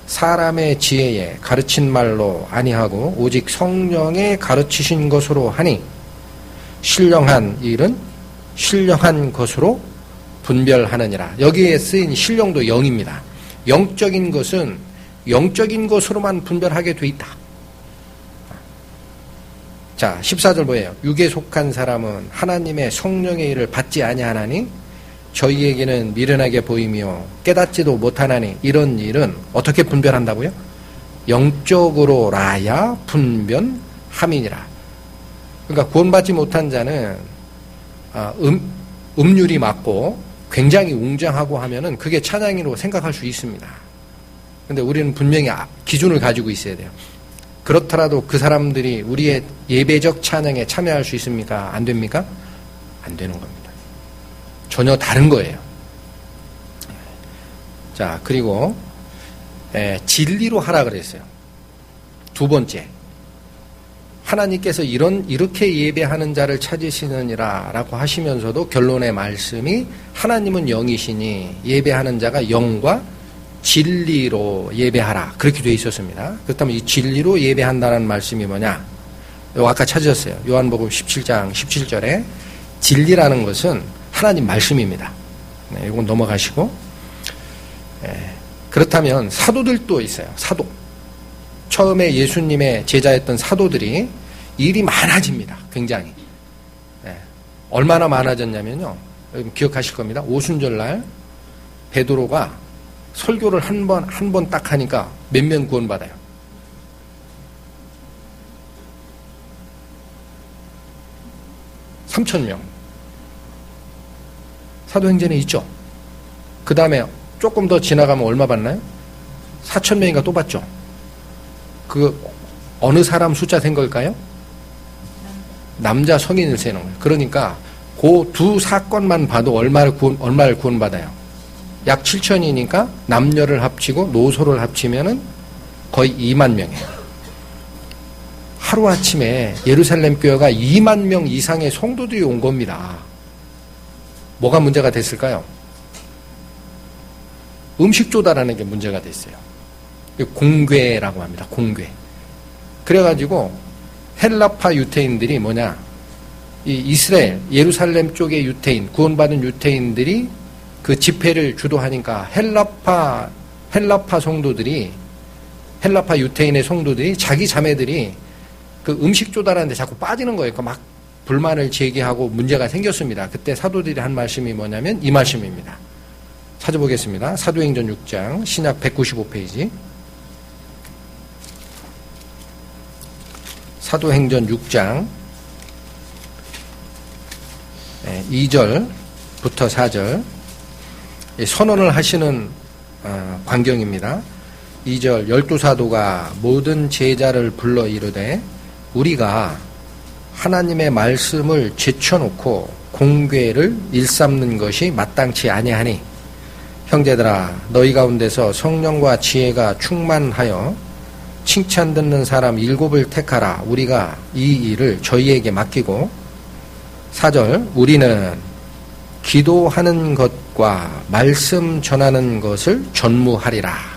사람의 지혜에 가르친 말로 아니하고 오직 성령의 가르치신 것으로 하니 신령한 일은 신령한 것으로 분별하느니라. 여기에 쓰인 신령도 영입니다. 영적인 것은 영적인 것으로만 분별하게 돼 있다. 자, 14절 뭐예요? 육에 속한 사람은 하나님의 성령의 일을 받지 아니하나니 저희에게는 미련하게 보이며 깨닫지도 못하나니 이런 일은 어떻게 분별한다고요? 영적으로라야 분별함이니라. 그러니까 구원받지 못한 자는 음률이 맞고 굉장히 웅장하고 하면은 그게 찬양으로 생각할 수 있습니다. 근데 우리는 분명히 기준을 가지고 있어야 돼요. 그렇더라도 그 사람들이 우리의 예배적 찬양에 참여할 수 있습니까? 안 됩니까? 안 되는 겁니다. 전혀 다른 거예요. 자, 그리고 진리로 하라 그랬어요. 두 번째, 하나님께서 이렇게 예배하는 자를 찾으시느니라 라고 하시면서도 결론의 말씀이 하나님은 영이시니 예배하는 자가 영과 진리로 예배하라. 그렇게 되어 있었습니다. 그렇다면 이 진리로 예배한다는 말씀이 뭐냐? 아까 찾으셨어요. 요한복음 17장 17절에 진리라는 것은 하나님 말씀입니다. 네, 이건 넘어가시고. 그렇다면 사도들도 있어요. 사도. 처음에 예수님의 제자였던 사도들이 일이 많아집니다. 굉장히. 얼마나 많아졌냐면요. 기억하실 겁니다. 오순절날 베드로가 설교를 한 번 딱 하니까 몇 명 구원받아요? 3,000명. 사도행전에 있죠. 그 다음에 조금 더 지나가면 얼마 받나요? 4,000명인가 또 받죠. 그 어느 사람 숫자 센 걸까요? 남자 성인을 세는 거예요. 그러니까 그 두 사건만 봐도 얼마를 구원받아요? 약 7,000이니까 남녀를 합치고 노소를 합치면은 거의 2만 명이에요. 하루아침에 예루살렘 교회가 2만 명 이상의 성도들이 온 겁니다. 뭐가 문제가 됐을까요? 음식 조달하는 게 문제가 됐어요. 공궤라고 합니다. 공궤. 그래가지고 헬라파 유태인들이 뭐냐? 이 이스라엘, 예루살렘 쪽의 유태인, 구원받은 유태인들이 그 집회를 주도하니까 헬라파 성도들이, 헬라파 유태인의 성도들이 자기 자매들이 그 음식 조달하는데 자꾸 빠지는 거예요. 막 불만을 제기하고 문제가 생겼습니다. 그때 사도들이 한 말씀이 뭐냐면 이 말씀입니다. 찾아보겠습니다. 사도행전 6장, 신약 195페이지. 사도행전 6장 2절부터 4절 선언을 하시는 광경입니다. 2절 12사도가 모든 제자를 불러 이르되 우리가 하나님의 말씀을 제쳐놓고 공궤를 일삼는 것이 마땅치 아니하니 형제들아 너희 가운데서 성령과 지혜가 충만하여 칭찬 듣는 사람 7을 택하라. 우리가 이 일을 저희에게 맡기고 4절 우리는 기도하는 것과 말씀 전하는 것을 전무하리라.